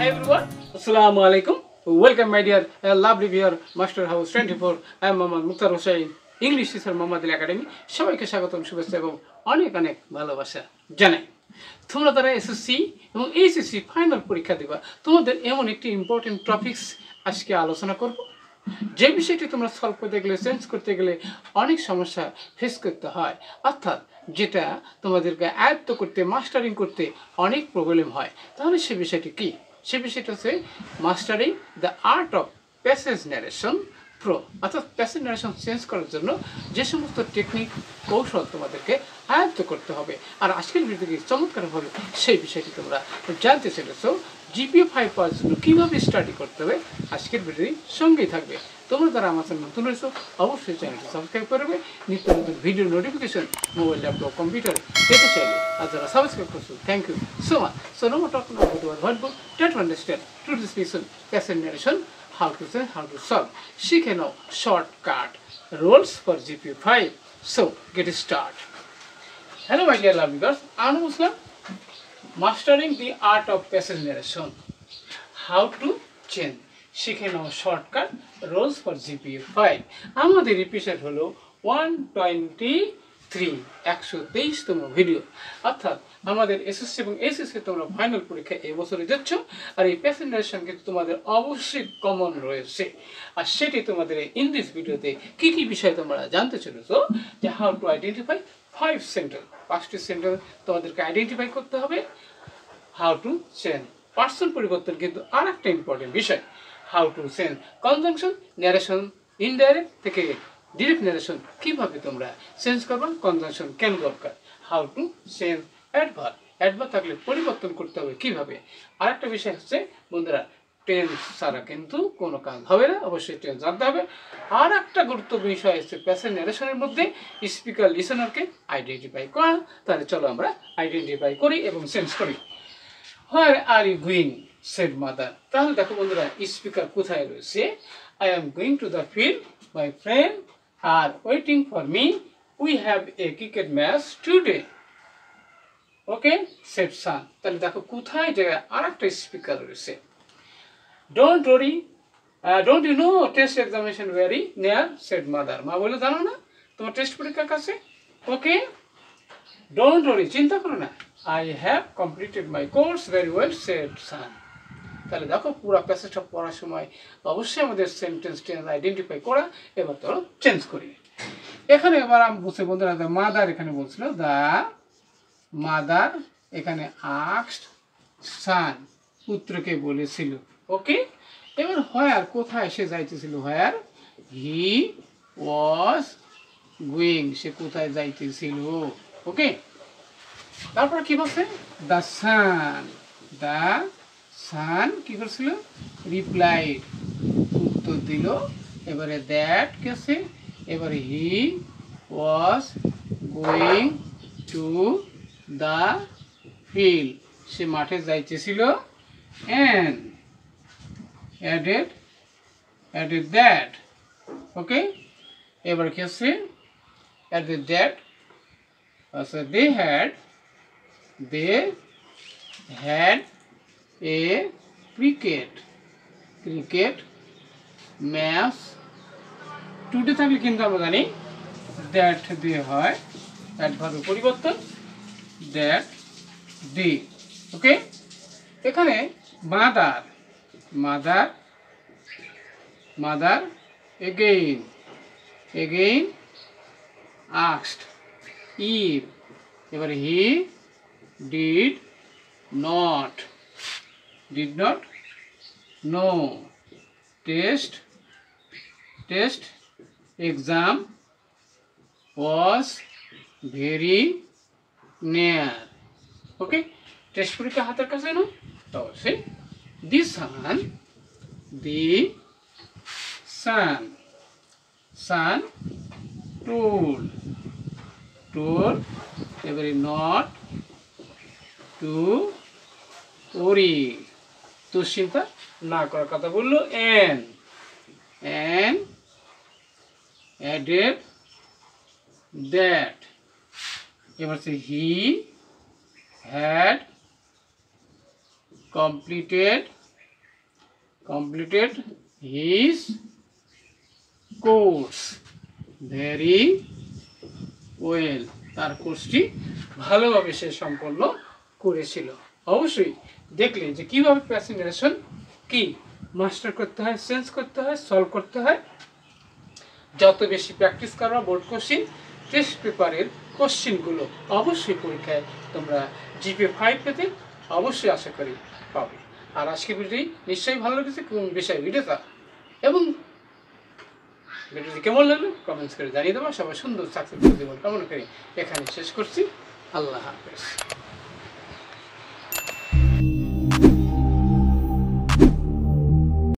Hi everyone, Assalamu alaikum. Welcome my dear lovely viewer, Master House 24. I am Mohammad Mukhtar Hussain, English teacher Mohammed Academy. সবাইকে স্বাগতম শুভেচ্ছা এবং অনেক অনেক ভালোবাসা জানাই। তোমরা যারা এসএসসি এবং এইচএসসি ফাইনাল পরীক্ষা দিবা, তোমাদের এমন একটি ইম্পর্টেন্ট টপিকস আজকে আলোচনা করব। যে বিষয়টি তোমরা সলভ করতে গেলে, চেঞ্জ করতে গেলে অনেক সমস্যা ফেস করতে হয়, অর্থাৎ যেটা তোমাদেরকে আয়ত্ত করতে, মাস্টারিং করতে অনেক প্রবলেম হয়। তাহলে সে বিষয়টি কি? সে বিষয়টা হচ্ছে mastering the art of passage narration pro, অর্থাৎ প্যাসেজ ন্যারেশন চেঞ্জ করার জন্য যে সমস্ত টেকনিক, কৌশল তোমাদেরকে আয়ত্ত করতে হবে। আর আজকের ভিডিওতে চমৎকারভাবে সেই বিষয়টি তোমরা জানতে চলেছো। জিপিএ 5 পাওয়ার জন্য কীভাবে স্টাডি করতে হবে আজকের ভিডিওর সঙ্গেই থাকবে। তোমরা যারা আমার চ্যানেল নতুন রয়েছো অবশ্যই চ্যানেলটি সাবস্ক্রাইব করবে, নিত্য নতুন ভিডিও নোটিফিকেশন মোবাইল, ল্যাপটপ, কম্পিউটারে পেতে চাইলে। আর যারা সাবস্ক্রাইব করছো, thank you so much. So no more talking about our whiteboard, try to understand to this lesson passage narration, how to say, how to solve. শিখে নাও shortcut rules for GPA 5. So get start. Hello my dear lovely girls, I'm Muslim. Mastering the art of passage narration. How to change. শিখে নাও shortcut rules for GPA 5. আমাদের episode হলো 123, 123তম video. অর্থাৎ আমাদের SSC এবং HSC তোমরা final পরীক্ষা এই বছরে দিচ্ছ, আর এই প্যাসেজ ন্যারেশন কিন্তু তোমাদের অবশ্যই কমন রয়েছে। আর সেটি তোমাদের ইন দিস ভিডিওতে কি কি বিষয় তোমরা জানতে চলেছো, যে হাউ টু আইডেন্টিফাই 5 সেন্টেন্স, 5টি সেন্টেন্স তোমাদেরকে আইডেন্টিফাই করতে হবে। হাউ টু চেঞ্জ, পার্সন পরিবর্তন কিন্তু আর একটা ইম্পর্টেন্ট বিষয়। How to change conjunction, narration indirect থেকে ডিরেক্ট ন্যারেশন কীভাবে তোমরা চেঞ্জ করবে, কনজাংশন কেন দরকার। How to change adverb, adverb থাকলে পরিবর্তন করতে হবে কীভাবে। আর একটা বিষয় হচ্ছে বন্ধুরা, টেন্স ছাড়া কিন্তু কোনো কাজ হবে না, অবশ্যই টেন্স জানতে হবে। আর একটা গুরুত্বপূর্ণ বিষয় হচ্ছে প্যাসেজ ন্যারেশনের মধ্যে স্পিকার লিসনারকে আইডেন্টিফাই করা। তাহলে চলো আমরা আইডেন্টিফাই করি এবং চেঞ্জ করি। Where are you going said mother. তাহলে দেখো বন্ধুরা, স্পিকার কোথায় রয়েছে? I am going to the field, my friend are waiting for me, we have a cricket match today, okay said son. তাহলে দেখো কোথায় জায়গায় আর একটা স্পিকার রয়েছে। Don't worry, don't you know test examination very near said mother. মা বলে জানো না তোমার টেস্ট পরীক্ষার কাছে? ওকে ডোন্ট ওয়ারি, চিন্তা করো না। I have completed my course very well said son. তাহলে দেখো পুরো প্যাসেজটা পড়ার সময় অবশ্যই আমাদের সেন্টেন্স টেন্স আইডেন্টিফাই করা। এবার ধরো চেঞ্জ করি। এখানে এবার আমি বলছি বন্ধুরা, দ্য মাদার এখানে বলছিল, দ্য মাদার এখানে আস্কড সান, পুত্রকে বলেছিল। ওকে এবার হোয়ার, কোথায় সে যাইতেছিল? হোয়ার হি ওয়াজ গোয়িং, সে কোথায় যাইতেছিল। ওকে তারপর কি বলছে? দ্য সান, দ্য সান কি করছিল? রিপ্লাইড, উত্তর দিল। এবারে দ্যাট কেছে, এবারে he was going to the field, সে মাঠে যাইতেছিল। অ্যান্ড added that, ওকে এবার কি আছে? added that, আচ্ছা they had a cricket match today থাকলে কিন্তু আমরা জানি that দিয়ে হয়, অ্যাডভার্ব পরিবর্তন that day। ওকে এখানে মাদার again asked if, এবারে he did not know test exam was very near। Okay test পরীক্ষা হাতের কাছে না, তো অবশ্যই the son told এবারে not to worry, দুশ্চিন্তা না করার কথা বললো। and added that, এবার he had completed completed his course very well, তার কোর্সটি ভালোভাবে সে সম্পন্ন করেছিল। অবশ্যই দেখলে যে কিভাবে প্যাসিভ নারেশন কি মাস্টার করতে হয়, সেন্স করতে হয়, সলভ করতে হয়। যত বেশি প্র্যাকটিস করবা বোর্ড কোশ্চিন, টেস্ট পেপারের কোশ্চিনগুলো অবশ্যই পরীক্ষায় তোমরা জিপিএ 5 পেতে অবশ্যই আশা করি পাবে। আর আজকের ভিডিওটি নিশ্চয়ই ভালো লেগেছে কোন বিষয় ভিডিওটা, এবং ভিডিওটি কেমন লাগলো কমেন্টস করে জানিয়ে দেবো। সবাই সুন্দর সাকসেসফুল জীবন কামনা করি এখানে শেষ করছি। আল্লাহ হাফেজ।